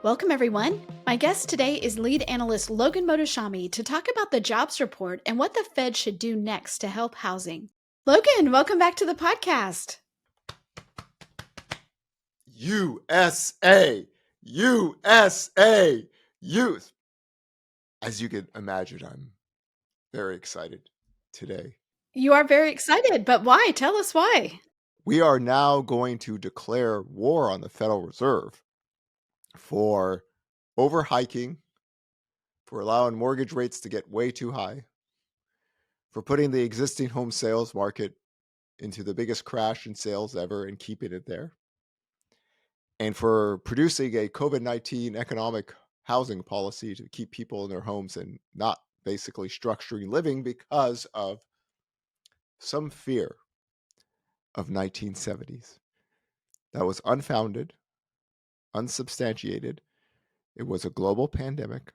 Welcome, everyone. My guest today is Lead Analyst Logan Mohtashami to talk about the jobs report and what the Fed should do next to help housing. Logan, welcome back to the podcast. USA, USA, youth. As you can imagine, I'm very excited today. You are very excited, but why? Tell us why. We are now going to declare war on the Federal Reserve for overhiking, for allowing mortgage rates to get way too high, for putting the existing home sales market into the biggest crash in sales ever and keeping it there, and for producing a COVID-19 economic housing policy to keep people in their homes and not basically structuring living because of some fear of 1970s that was unfounded, unsubstantiated. It was a global pandemic.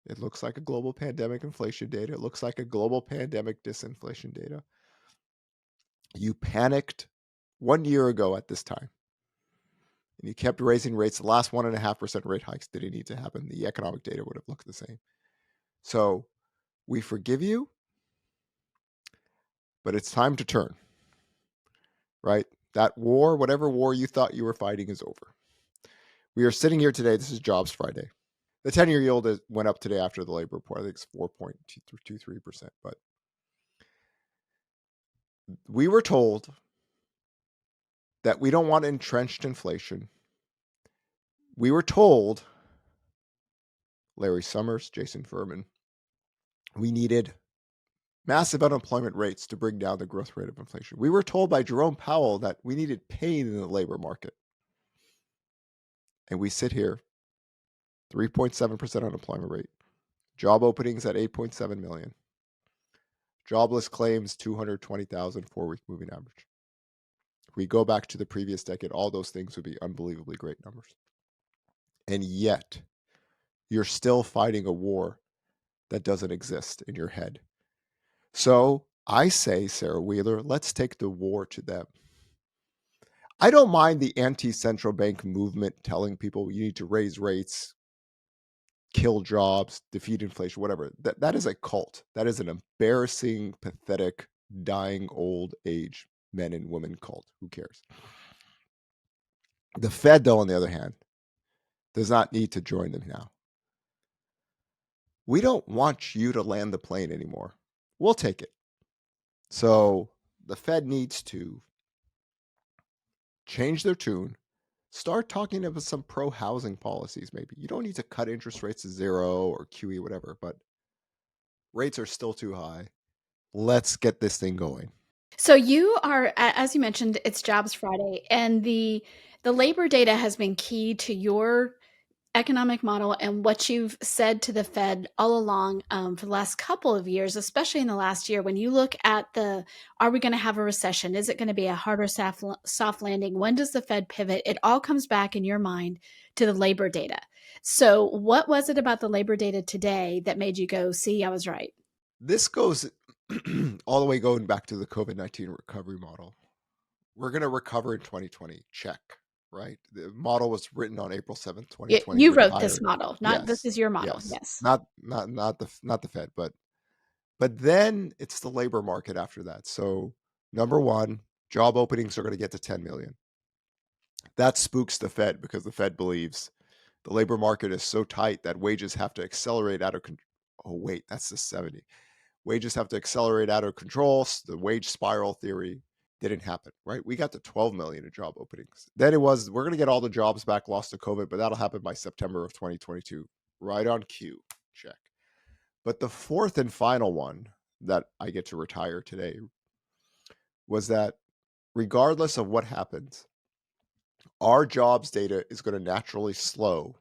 It looks like a global pandemic inflation data. It looks like a global pandemic disinflation data. You panicked 1 year ago at this time, and you kept raising rates. The last 1.5% rate hikes didn't need to happen. The economic data would have looked the same. So we forgive you, but it's time to turn, right? That war, whatever war you thought you were fighting, is over. We are sitting here today. This is Jobs Friday. The 10-year yield went up today after the labor report. I think it's 4.23%. But we were told that we don't want entrenched inflation. We were told, Larry Summers, Jason Furman, we needed massive unemployment rates to bring down the growth rate of inflation. We were told by Jerome Powell that we needed pain in the labor market. And we sit here, 3.7% unemployment rate, job openings at 8.7 million, jobless claims 220,000, 4-week moving average. If we go back to the previous decade, all those things would be unbelievably great numbers. And yet, you're still fighting a war that doesn't exist in your head. So I say, Sarah Wheeler, let's take the war to them. I don't mind the anti-central bank movement telling people you need to raise rates, kill jobs, defeat inflation, whatever. That is a cult. That is an embarrassing, pathetic, dying old age men and women cult. Who cares? The Fed, though, on the other hand, does not need to join them now. We don't want you to land the plane anymore. We'll take it. So the Fed needs to change their tune, start talking about some pro-housing policies maybe. You don't need to cut interest rates to zero or QE, whatever, but rates are still too high. Let's get this thing going. So you are, as you mentioned, it's Jobs Friday, and the labor data has been key to your economic model and what you've said to the Fed all along for the last couple of years, especially in the last year. When you look at are we going to have a recession? Is it going to be a hard or soft landing? When does the Fed pivot? It all comes back in your mind to the labor data. So what was it about the labor data today that made you go, see, I was right? This goes all the way going back to the COVID-19 recovery model. We're going to recover in 2020. Check. Right? The model was written on April 7th, 2020. You wrote this model, not this is your model. Yes. Not the Fed, but then it's the labor market after that. So number one, job openings are going to get to 10 million. That spooks the Fed because the Fed believes the labor market is so tight that wages have to accelerate out of control. Oh, wait, that's the 70. Wages have to accelerate out of control. The wage spiral theory didn't happen, right? We got to 12 million in job openings. Then it was, we're going to get all the jobs back lost to COVID, but that'll happen by September of 2022. Right on cue. Check. But the fourth and final one that I get to retire today was that regardless of what happens, our jobs data is going to naturally slow,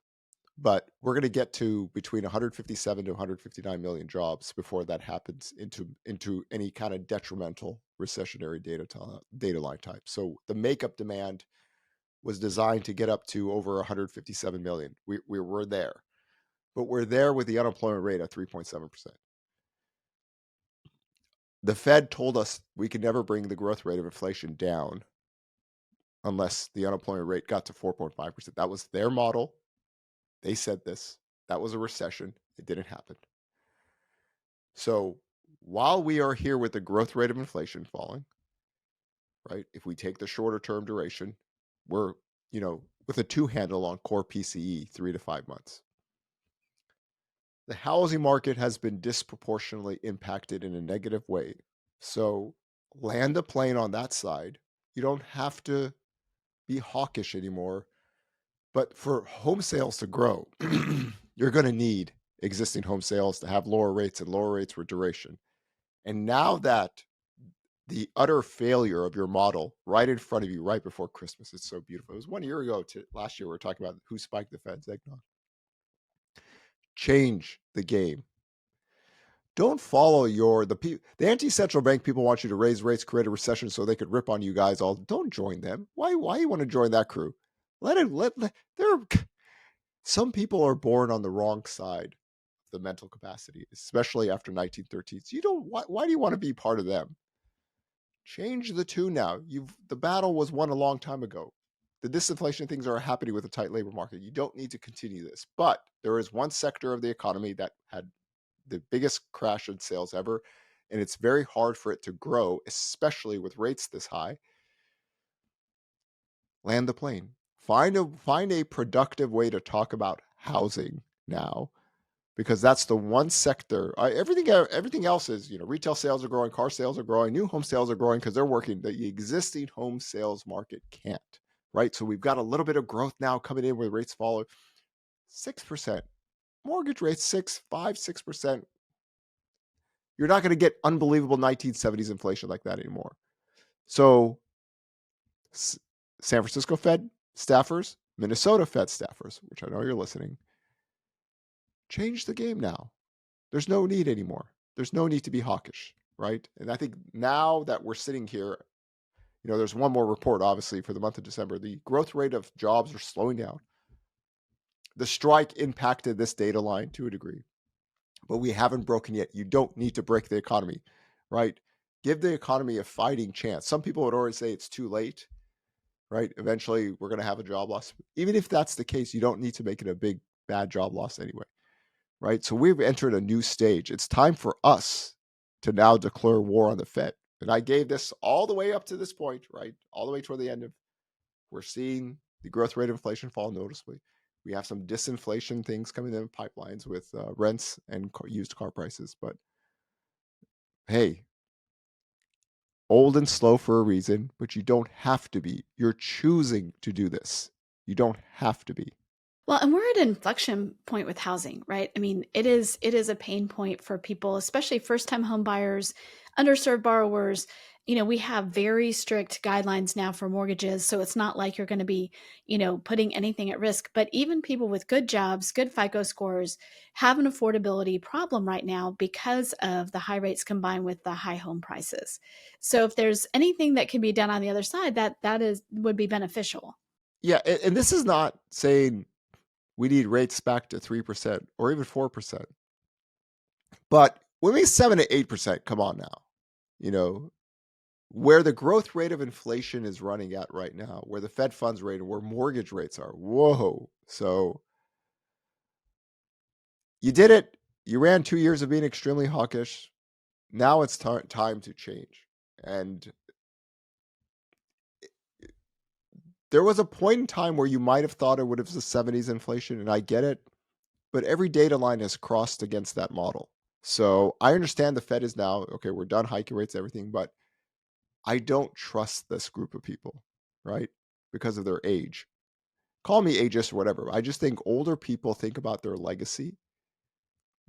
but we're going to get to between 157 to 159 million jobs before that happens into any kind of detrimental recessionary data line type. So the makeup demand was designed to get up to over 157 million. We were there, but we're there with the unemployment rate at 3.7%. The Fed told us we could never bring the growth rate of inflation down unless the unemployment rate got to 4.5%. That was their model. They said this. That was a recession. It didn't happen. So while we are here with the growth rate of inflation falling, right? If we take the shorter term duration, we're, with a two handle on core PCE, 3 to 5 months. The housing market has been disproportionately impacted in a negative way. So land a plane on that side. You don't have to be hawkish anymore. But for home sales to grow, you're going to need existing home sales to have lower rates and lower rates for duration. And now that the utter failure of your model right in front of you right before Christmas, it's so beautiful. It was 1 year ago to last year we were talking about who spiked the Fed's eggnog. Change the game. Don't follow the anti-central bank people want you to raise rates, create a recession so they could rip on you guys all. Don't join them. Why you want to join that crew? Some people are born on the wrong side of the mental capacity, especially after 1913. So why do you want to be part of them? Change the tune now. The battle was won a long time ago. The disinflation things are happening with a tight labor market. You don't need to continue this. But there is one sector of the economy that had the biggest crash in sales ever, and it's very hard for it to grow, especially with rates this high. Land the plane. Find a productive way to talk about housing now, because that's the one sector. Everything else is, retail sales are growing, car sales are growing, new home sales are growing because they're working. The existing home sales market can't, right? So we've got a little bit of growth now coming in where rates fall 6%. Mortgage rates 6%. You're not going to get unbelievable 1970s inflation like that anymore. So San Francisco Fed staffers, Minnesota Fed staffers, which I know you're listening, change the game now. There's no need anymore. There's no need to be hawkish, right? And I think now that we're sitting here, there's one more report, obviously, for the month of December. The growth rate of jobs are slowing down. The strike impacted this data line to a degree, but we haven't broken yet. You don't need to break the economy, right? Give the economy a fighting chance. Some people would already say it's too late, right? Eventually, we're going to have a job loss. Even if that's the case, you don't need to make it a big, bad job loss anyway, right? So we've entered a new stage. It's time for us to now declare war on the Fed. And I gave this all the way up to this point, right? All the way toward the end of, we're seeing the growth rate of inflation fall noticeably. We have some disinflation things coming in pipelines with rents and used car prices. But hey, old and slow for a reason, but you don't have to be. You're choosing to do this. You don't have to be. Well, and we're at an inflection point with housing, right? I mean, it is a pain point for people, especially first-time home buyers, underserved borrowers. We have very strict guidelines now for mortgages, so it's not like you're going to be, putting anything at risk. But even people with good jobs, good FICO scores, have an affordability problem right now because of the high rates combined with the high home prices. So if there's anything that can be done on the other side, that would be beneficial. Yeah, and this is not saying we need rates back to 3% or even 4%. But when we 7 to 8%, come on now. Where the growth rate of inflation is running at right now, where the Fed funds rate and where mortgage rates are. Whoa. So you did it. You ran 2 years of being extremely hawkish. Now it's time to change. And there was a point in time where you might have thought it would have the 70s inflation, and I get it, but every data line has crossed against that model. So I understand the Fed is now, okay, we're done hiking rates, everything, but I don't trust this group of people, right? Because of their age. Call me ageist or whatever. I just think older people think about their legacy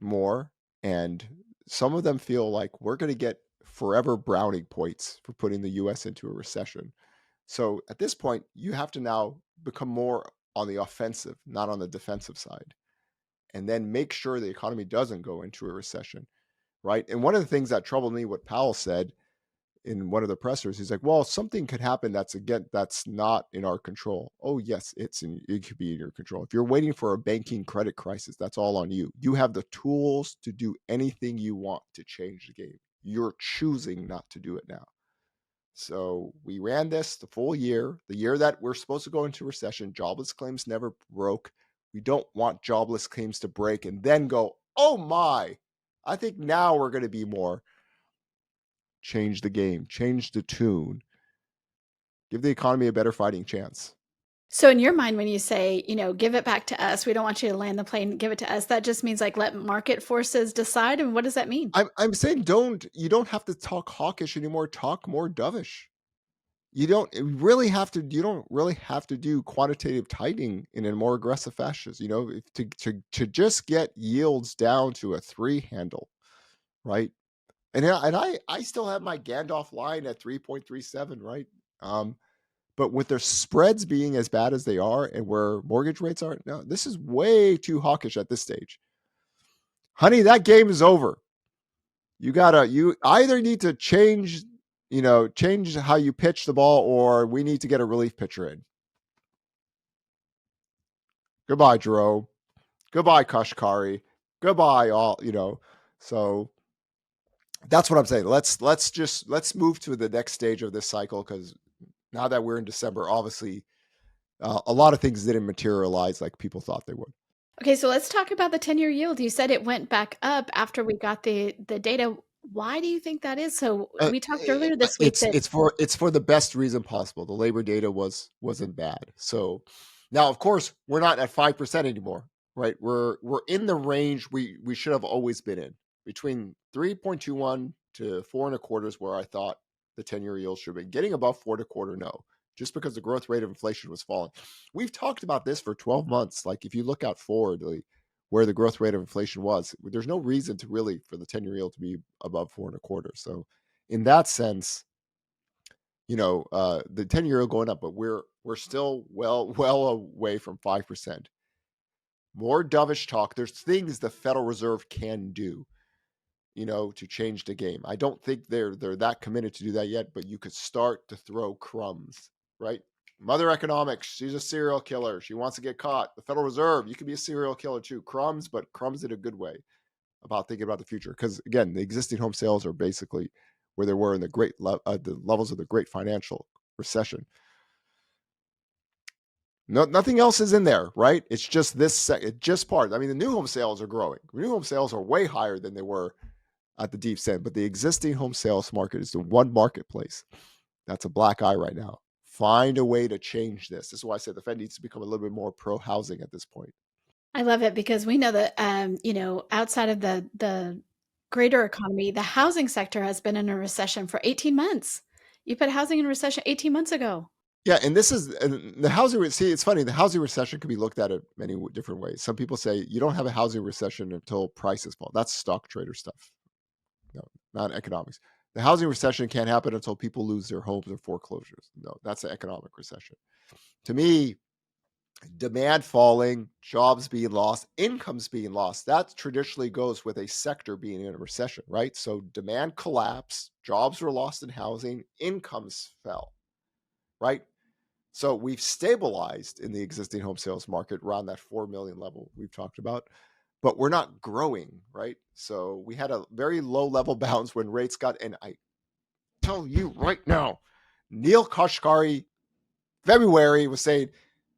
more, and some of them feel like we're going to get forever browning points for putting the US into a recession. So at this point, you have to now become more on the offensive, not on the defensive side, and then make sure the economy doesn't go into a recession, right? And one of the things that troubled me, what Powell said in one of the pressers, he's like, well, something could happen that's not in our control. Oh yes, it could be in your control. If you're waiting for a banking credit crisis, that's all on you. You have the tools to do anything you want to change the game. You're choosing not to do it now. So we ran this the full year, the year that we're supposed to go into recession. Jobless claims never broke. We don't want jobless claims to break and then go, oh my, I think now we're going to be more. Change the game, change the tune, give the economy a better fighting chance. So in your mind, when you say, give it back to us, we don't want you to land the plane, give it to us, that just means like let market forces decide. And what does that mean? I'm saying you don't have to talk hawkish anymore. Talk more dovish. You don't really have to do quantitative tightening in a more aggressive fashion. To just get yields down to a 3 handle, right? And I still have my Gandalf line at 3.37, right? But with their spreads being as bad as they are and where mortgage rates are, no, this is way too hawkish at this stage. Honey, that game is over. You either need to change how you pitch the ball, or we need to get a relief pitcher in. Goodbye, Jerome. Goodbye, Kashkari. Goodbye, all. So that's what I'm saying. Let's move to the next stage of this cycle, because now that we're in December, obviously, a lot of things didn't materialize like people thought they would. Okay, so let's talk about the 10-year yield. You said it went back up after we got the data. Why do you think that is? So we talked earlier this week that It's for the best reason possible. The labor data wasn't bad. So now, of course, we're not at 5% anymore, right? We're in the range we should have always been in, between 3.21 to 4.25 is where I thought the 10-year yield should be. Getting above 4.25, no, just because the growth rate of inflation was falling. We've talked about this for 12 months. Like, if you look out forward, where the growth rate of inflation was, there's no reason to really for the 10-year yield to be above 4.25. So in that sense, the 10-year yield going up, but we're still well away from 5%. More dovish talk. There's things the Federal Reserve can do, to change the game. I don't think they're that committed to do that yet, but you could start to throw crumbs, right? Mother Economics, she's a serial killer. She wants to get caught. The Federal Reserve, you could be a serial killer too. Crumbs, but crumbs in a good way, about thinking about the future. Because again, the existing home sales are basically where they were in the levels of the great financial recession. No, nothing else is in there, right? It's just just part. I mean, the new home sales are growing. New home sales are way higher than they were at the deep end, but the existing home sales market is the one marketplace that's a black eye right now. Find a way to change this. This is why I said the Fed needs to become a little bit more pro-housing at this point. I love it because we know that outside of the greater economy, the housing sector has been in a recession for 18 months. You put housing in recession 18 months ago. Yeah, and the housing. See, it's funny. The housing recession can be looked at in many different ways. Some people say you don't have a housing recession until prices fall. That's stock trader stuff. No, not economics. The housing recession can't happen until people lose their homes or foreclosures. No, that's an economic recession. To me, demand falling, jobs being lost, incomes being lost, that traditionally goes with a sector being in a recession, right? So demand collapsed, jobs were lost in housing, incomes fell, right? So we've stabilized in the existing home sales market around that 4 million level we've talked about, but we're not growing, right? So we had a very low level bounce when rates got, and I tell you right now, Neil Kashkari, February, was saying,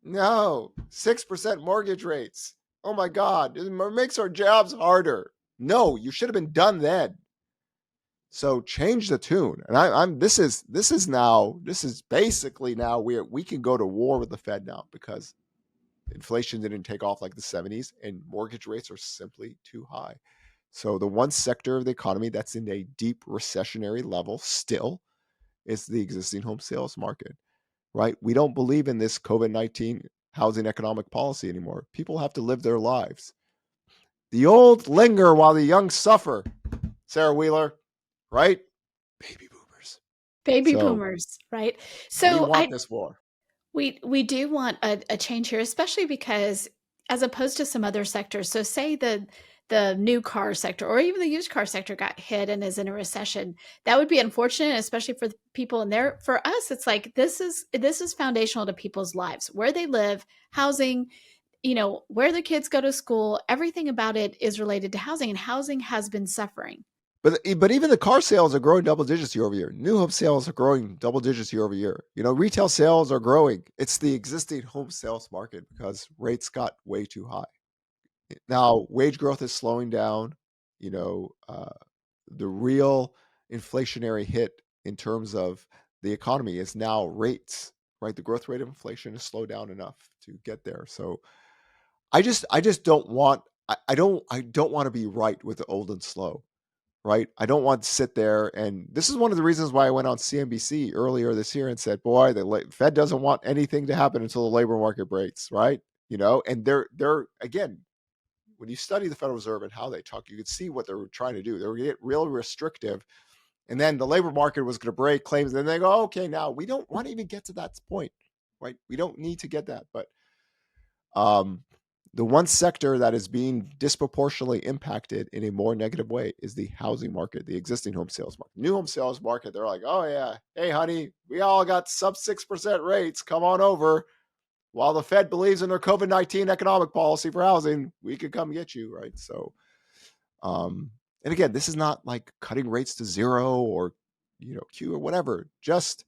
no, 6% mortgage rates. Oh my God, it makes our jobs harder. No, you should have been done then. So change the tune. And this is basically now we can go to war with the Fed now, because inflation didn't take off like the 70s and mortgage rates are simply too high. So the one sector of the economy that's in a deep recessionary level still is the existing home sales market, right? We don't believe in this COVID-19 housing economic policy anymore. People have to live their lives. The old linger while the young suffer, Sarah Wheeler, right? Baby boomers. Baby So boomers, right? we So want this war. we do want a change here, especially because as opposed to some other sectors. So say the new car sector or even the used car sector got hit and is in a recession. That would be unfortunate, especially for the people in there. For us, it's like this is foundational to people's lives, where they live, housing, where the kids go to school. Everything about it is related to housing, and housing has been suffering. But even the car sales are growing double digits year over year. New home sales are growing double digits year over year. Retail sales are growing. It's the existing home sales market because rates got way too high. Now wage growth is slowing down. You know, the real inflationary hit in terms of the economy is now rates, right? The growth rate of inflation has slowed down enough to get there. So I just don't want I don't want to be right with the old and slow, right? I don't want to sit there, and this is one of the reasons why I went on CNBC earlier this year and said, "Boy, the Fed doesn't want anything to happen until the labor market breaks," right? And they're again, when you study the Federal Reserve and how they talk, you can see what they're trying to do. They're going to get real restrictive, and then the labor market was going to break claims, and then they go, "Okay, now we don't want to even get to that point, right? We don't need to get that." But um, the one sector that is being disproportionately impacted in a more negative way is the housing market, the existing home sales market. New home sales market, they're like, "Oh yeah, hey honey, we all got sub 6% rates. Come on over." While the Fed believes in their COVID-19 economic policy for housing, we could come get you, right? So, and again, this is not like cutting rates to zero or Q or whatever. Just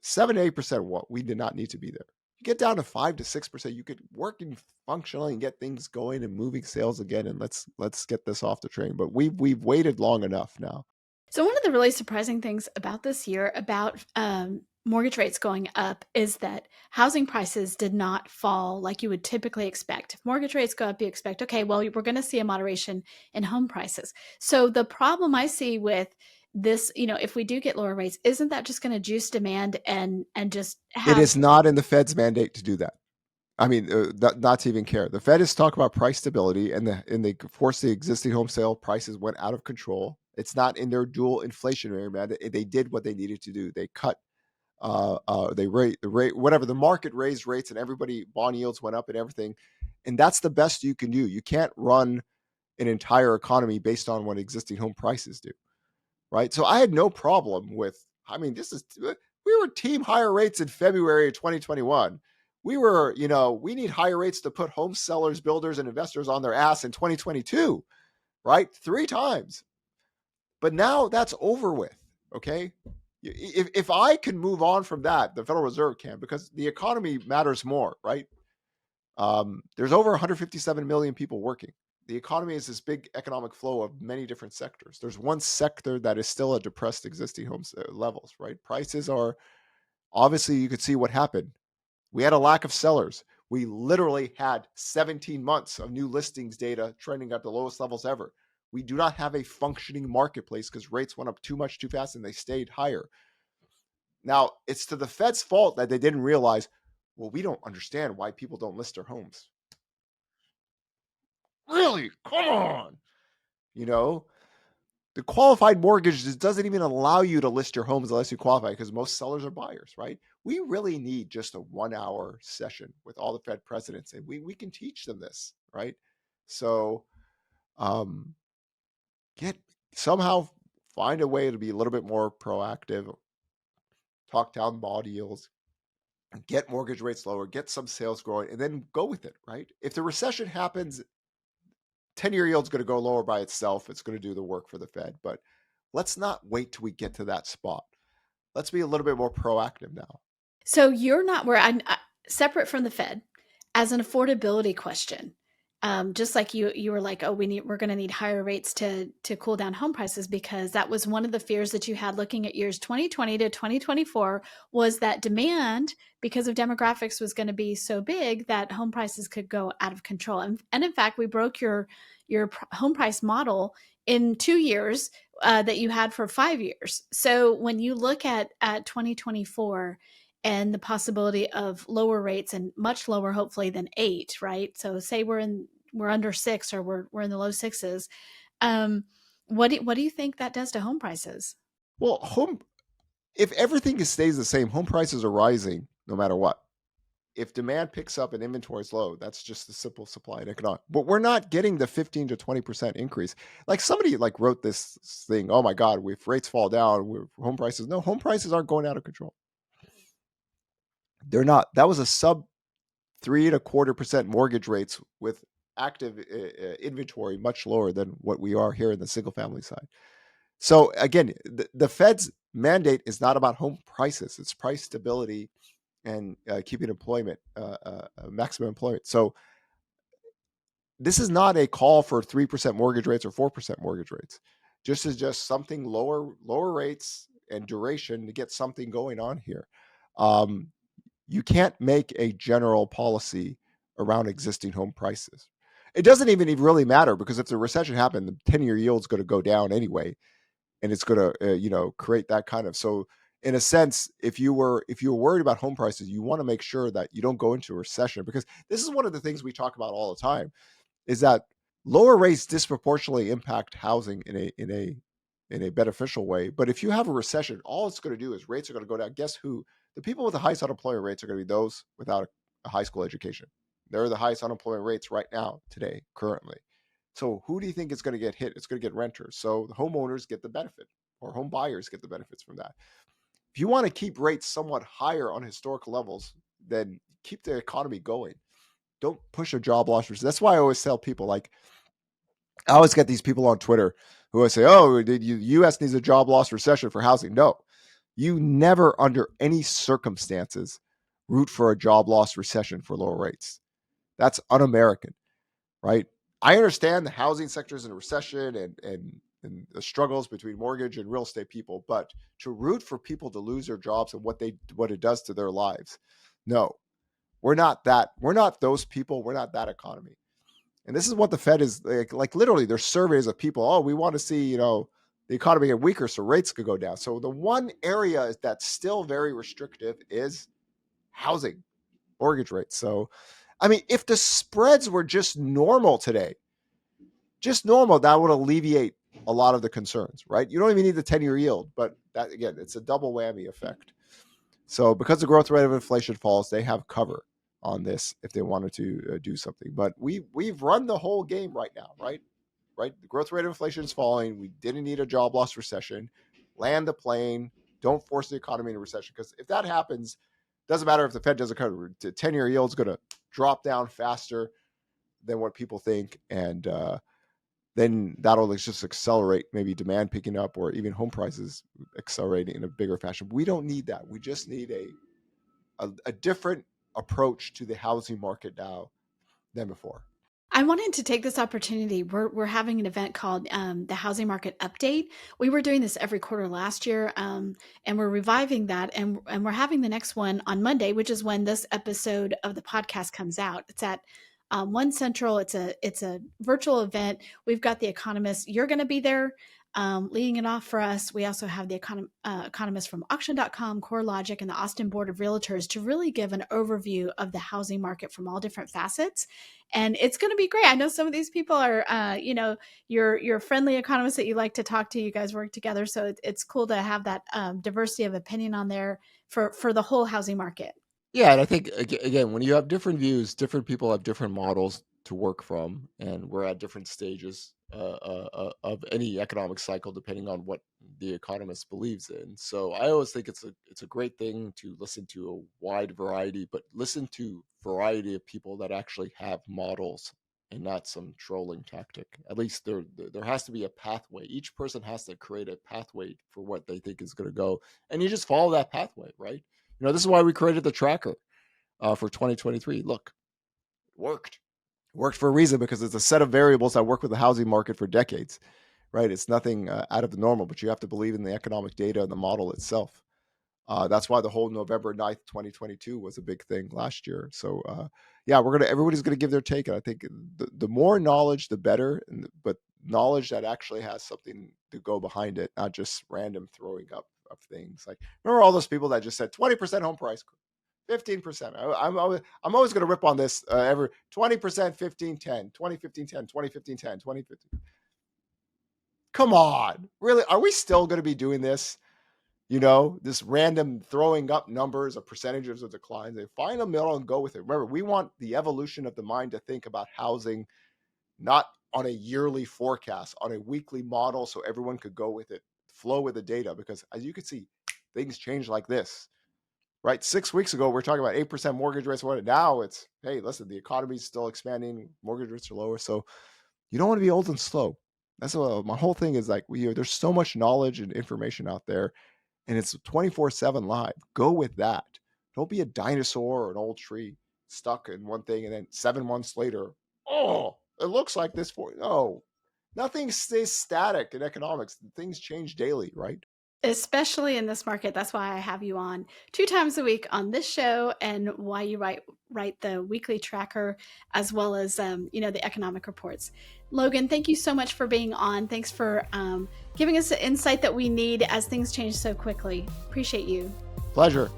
7 to 8%. What we did not need to be there. You get down to 5 to 6%, you could work and functionally and get things going and moving sales again. And let's get this off the train. But we've waited long enough now. So one of the really surprising things about this year about mortgage rates going up is that housing prices did not fall like you would typically expect. If mortgage rates go up, you expect, okay, well, we're going to see a moderation in home prices. So the problem I see with this, if we do get lower rates, isn't that just going to juice demand and just It have. is not in the Fed's mandate to do that. I mean, not to even care. The Fed is talking about price stability, and they forced the existing home sale prices went out of control. It's not in their dual inflationary mandate. They did what they needed to do. They cut, they rate the rate, whatever the market raised rates, and everybody bond yields went up and everything. And that's the best you can do. You can't run an entire economy based on what existing home prices do, right? So I had no problem with. I mean, we were team higher rates in February of 2021. We were, we need higher rates to put home sellers, builders, and investors on their ass in 2022, right? 3 times. But now that's over with, okay? If I can move on from that, the Federal Reserve can, because the economy matters more, right? There's over 157 million people working. The economy is this big economic flow of many different sectors. There's one sector that is still at depressed existing homes levels, right? Prices are obviously, you could see what happened. We had a lack of sellers. We literally had 17 months of new listings data trending at the lowest levels ever. We do not have a functioning marketplace because rates went up too much too fast and they stayed higher. Now, it's to the Fed's fault that they didn't realize, well, we don't understand why people don't list their homes. Really? Come on. You know, the qualified mortgage doesn't even allow you to list your homes unless you qualify because most sellers are buyers, right? We really need just a 1 hour session with all the Fed presidents, and we can teach them this, right? So um, get somehow find a way to be a little bit more proactive, talk down bond yields, get mortgage rates lower, get some sales growing, and then go with it, right? If the recession happens, 10-year yield's going to go lower by itself. It's going to do the work for the Fed, but let's not wait till we get to that spot. Let's be a little bit more proactive now. So you're not where I'm separate from the Fed as an affordability question. Just like you were like, oh, we're going to need higher rates to cool down home prices, because that was one of the fears that you had looking at years 2020 to 2024 was that demand because of demographics was going to be so big that home prices could go out of control. And in fact, we broke your home price model in 2 years that you had for 5 years. So when you look at 2024 and the possibility of lower rates and much lower, hopefully, than 8, right? So say we're under 6 or we're in the low sixes. Um, what do you think that does to home prices? Well, if everything stays the same, home prices are rising no matter what. If demand picks up and inventory is low, that's just the simple supply and economic. But we're not getting the 15 to 20% increase. Like somebody wrote this thing, oh my God, if rates fall down, home prices. No, home prices aren't going out of control. They're not. That was a sub 3.25% mortgage rates with active inventory much lower than what we are here in the single family side. So again, the Fed's mandate is not about home prices; it's price stability and keeping employment, maximum employment. So this is not a call for 3% mortgage rates or 4% mortgage rates. Just something lower rates and duration to get something going on here. Um, you can't make a general policy around existing home prices. It doesn't even really matter because if the recession happened, the 10-year yield is going to go down anyway, and it's going to create that kind of. So in a sense, if you were worried about home prices, you want to make sure that you don't go into a recession, because this is one of the things we talk about all the time, is that lower rates disproportionately impact housing in a beneficial way. But if you have a recession, all it's going to do is rates are going to go down. Guess who? The people with the highest unemployment rates are going to be those without a high school education. They're the highest unemployment rates right now, today, currently. So who do you think is going to get hit? It's going to get renters. So the homeowners get the benefit, or home buyers get the benefits from that. If you want to keep rates somewhat higher on historical levels, then keep the economy going. Don't push a job loss. That's why I always tell people, like, I always get these people on Twitter who always say, "Oh, the U.S. needs a job loss recession for housing." No, you never, under any circumstances, root for a job loss recession for lower rates. That's un-American, right? I understand the housing sector is in a recession and the struggles between mortgage and real estate people, but to root for people to lose their jobs and what it does to their lives, no, we're not that. We're not those people. We're not that economy. And this is what the Fed is like literally, there's surveys of people, oh, we want to see, the economy get weaker so rates could go down. So the one area that's still very restrictive is housing, mortgage rates. So, I mean, if the spreads were just normal today, just normal, that would alleviate a lot of the concerns, right? You don't even need the 10-year yield, but that, again, it's a double whammy effect. So because the growth rate of inflation falls, they have cover on this if they wanted to do something. But we've run the whole game right now, right? Right. The growth rate of inflation is falling. We didn't need a job loss recession. Land the plane. Don't force the economy into recession, because if that happens, doesn't matter if the Fed doesn't cut. The 10-year yield is going to drop down faster than what people think, and then that'll just accelerate maybe demand picking up, or even home prices accelerating in a bigger fashion. We don't need that. We just need a different approach to the housing market now than before. I wanted to take this opportunity. We're having an event called the Housing Market Update. We were doing this every quarter last year, and we're reviving that. And we're having the next one on Monday, which is when this episode of the podcast comes out. It's at 1 Central. It's a virtual event. We've got the economists. You're going to be there, leading it off for us. We also have the economists from auction.com, CoreLogic, and the Austin Board of Realtors to really give an overview of the housing market from all different facets. And it's going to be great. I know some of these people are, your friendly economists that you like to talk to. You guys work together, so it's cool to have that diversity of opinion on there for the whole housing market. Yeah, and I think again, when you have different views, different people have different models to work from, and we're at different stages of any economic cycle, depending on what the economist believes in. So I always think it's a great thing to listen to a wide variety, but listen to variety of people that actually have models and not some trolling tactic. At least there has to be a pathway. Each person has to create a pathway for what they think is going to go, and you just follow that pathway, right? This is why we created the tracker for 2023. Look, it worked. It worked for a reason, because it's a set of variables that work with the housing market for decades, right? It's nothing out of the normal, but you have to believe in the economic data and the model itself. That's why the whole November 9th, 2022 was a big thing last year. So, yeah, everybody's going to give their take. And I think the more knowledge, the better, but knowledge that actually has something to go behind it, not just random throwing up of things. Like, remember all those people that just said 20% home price, 15%. I'm always going to rip on this every 20%, 15, 10, 20, 15, 10, 20, 15, 10, 20, 15. Come on. Really? Are we still going to be doing this? This random throwing up numbers of percentages of declines. They find a middle and go with it. Remember, we want the evolution of the mind to think about housing not on a yearly forecast, on a weekly model, so everyone could go with it, flow with the data. Because as you can see, things change like this. right? 6 weeks ago, we're talking about 8% mortgage rates. What now it's, hey, listen, the economy's still expanding, mortgage rates are lower. So you don't want to be old and slow. That's what my whole thing is like. There's so much knowledge and information out there, and it's 24/7 live. Go with that. Don't be a dinosaur or an old tree stuck in one thing, and then 7 months later, oh, it looks like this for no. Nothing stays static in economics. Things change daily, right? Especially in this market. That's why I have you on 2 times a week on this show, and why you write the weekly tracker, as well as, the economic reports. Logan, thank you so much for being on. Thanks for giving us the insight that we need as things change so quickly. Appreciate you. Pleasure.